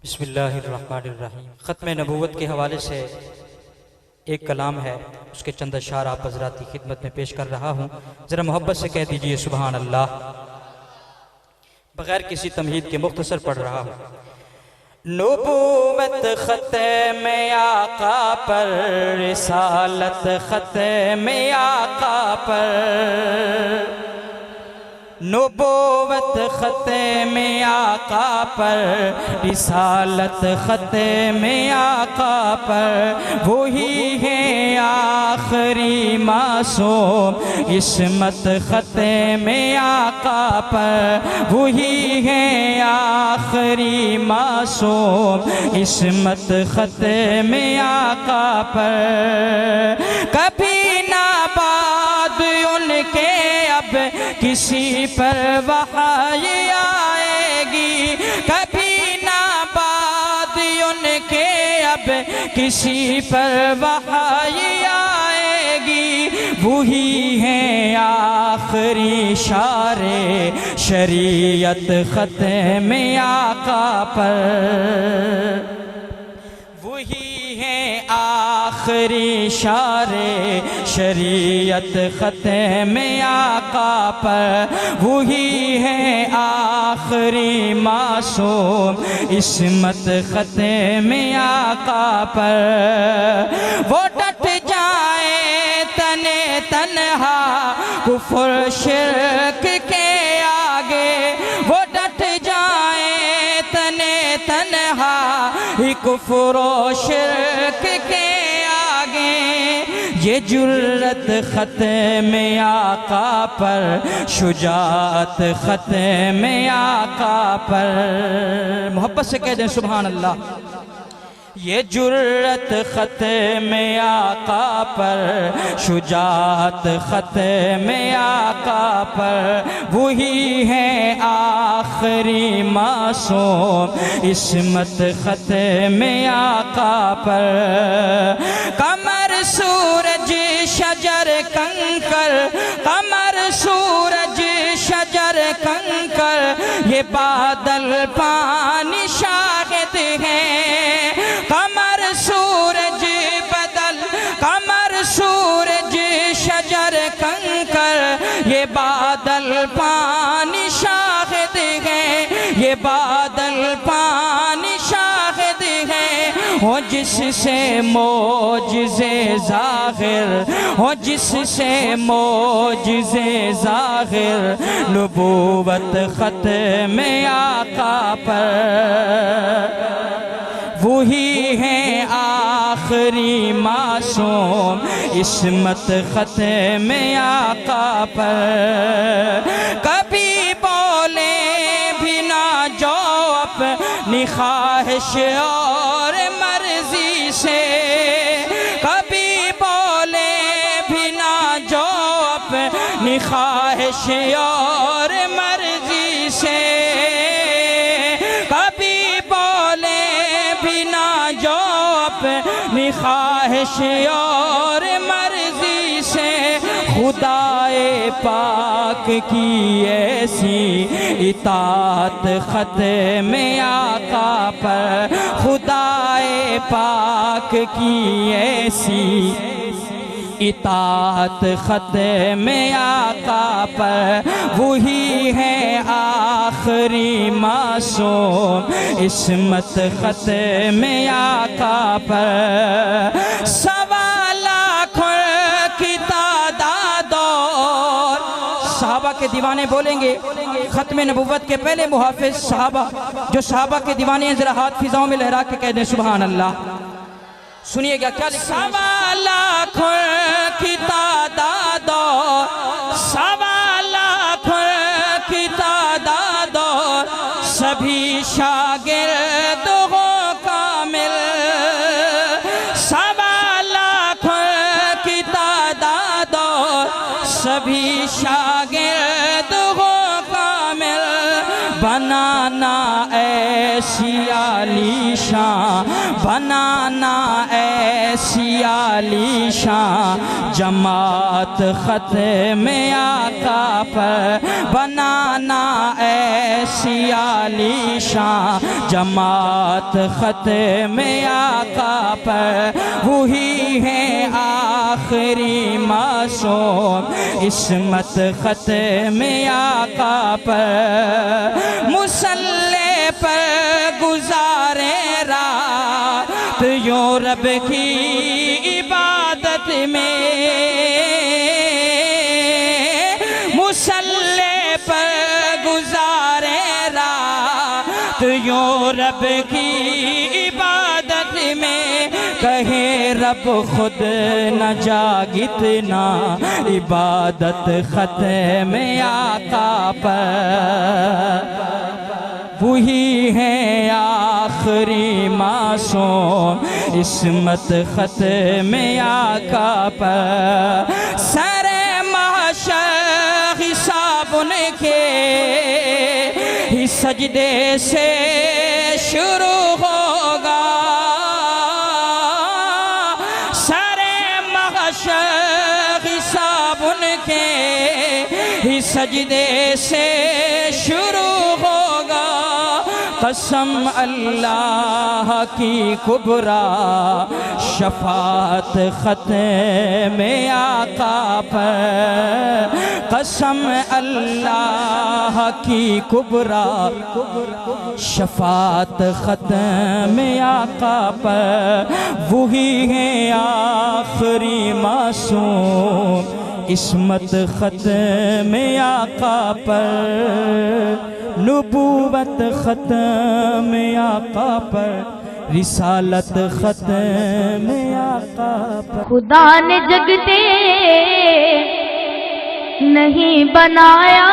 بسم اللہ الرحمن الرحیم۔ ختم نبوت کے حوالے سے ایک کلام ہے، اس کے چند اشعار آپ حضرات کی خدمت میں پیش کر رہا ہوں، ذرا محبت سے کہہ دیجئے سبحان اللہ۔ بغیر کسی تمہید کے مختصر پڑھ رہا ہوں۔ نبوت ختم آقا پر، رسالت ختم آقا پر، نبوت ختم آقا پر، رسالت ختم آقا پر، وہی ہے آخری معصوم، عصمت ختم آقا پر، وہی ہے آخری معصوم، عصمت ختم آقا پر۔ کبھی نہ بعد ان کے اب کسی پر وحی آئے گی، کبھی نہ بعد ان کے اب کسی پر وحی آئے گی، وہی ہے آخری شار شریعت ختم آقا پر، وہی ہے آخری شار شریعت ختم آقا پر، وہی ہے آخری معصوم، عصمت ختم آقا پر۔ وہ ڈٹ جائیں تنے تنہا کفر شرک کے آگے، وہ ڈٹ جائیں تنے تنہا کفر و شرک کے آگے، یہ جرت ختم آقا پر، شجاعت ختم آقا پر۔ محبت سے کہہ دیں سبحان اللہ۔ یہ جرت ختم آقا پر، شجاعت ختم آقا پر، وہی ہے آخری معصوم، عصمت ختم آقا پر۔ قمر سورج شجر کنکر، قمر سورج شجر کنکر، یہ بادل پانی شاہد ہیں، قمر سورج بدل، قمر سورج شجر کنکر، یہ بادل پانی شاہد ہیں، یہ بادل پانی شاہد ہیں۔ ہو جس سے معجزے ظاہر، ہو جس سے معجزے ظاہر، نبوت ختم آقا پر، وہی ہے آخری معصوم، عصمت ختم آقا پر۔ کبھی بولے بھی نہ جو اپنی خواہش اور مرضی سے، کبھی بولے بھی نہ جو اپنی خواہش اور مرضی سے، کبھی بولے بھی نہ جو اپنی خواہش اور مرضی سے، خدائے پاک کی ایسی اطاعت ختم آقا پر، خدائے پاک کی ایسی اطاعت ختم آقا پر، وہی ہے آخری معصوم، عصمت ختم آقا پر۔ سوا لاکھ کی تعداد اور صحابہ کے دیوانے بولیں گے، ختم نبوت کے پہلے محافظ صحابہ، جو صحابہ کے دیوانے ہیں، ذرا ہاتھ فضاؤں میں لہرا کے کہہ دیں سبحان اللہ۔ سنیے گا کیا لکھا ہے؟ سوا لاکھ کی تعداد، سوا لاکھ کی تعداد، سبھی شاگرد ہو کامل، سوا لاکھ کی تعداد، سبھی شاگرد ہو کامل، بن بنانا ایسی عالیشان، بنانا ایسی عالیشان، جماعت ختم آقا پر بنانا ایسی عالیشان، جماعت ختم آقا پر، وہی ہے آخری معصوم، عصمت ختم آقا پر، مصلی پر گزارے رات یوں رب کی عبادت میں، مصلی پر گزارے رات یوں رب کی عبادت میں، کہے رب خود نہ جاگتنا، عبادت ختم آقا پر، وہی ہے آخری معصوم، عصمت ختم آقا پر، سر محشر حساب ان کے ہی سجدے سے شروع ہوگا، سر محشر حساب ان کے ہی سجدے سے شروع ہوگا، قسم اللہ کی کبریٰ شفاعت ختم آقا پر، قسم اللہ کی کبریٰ شفاعت ختم آقا پر، وہی ہے آخری معصوم، عصمت ختم آقا پر، نبوت ختم آقا پر، رسالت ختم آقا پر۔ خدا نے جگتے نہیں بنایا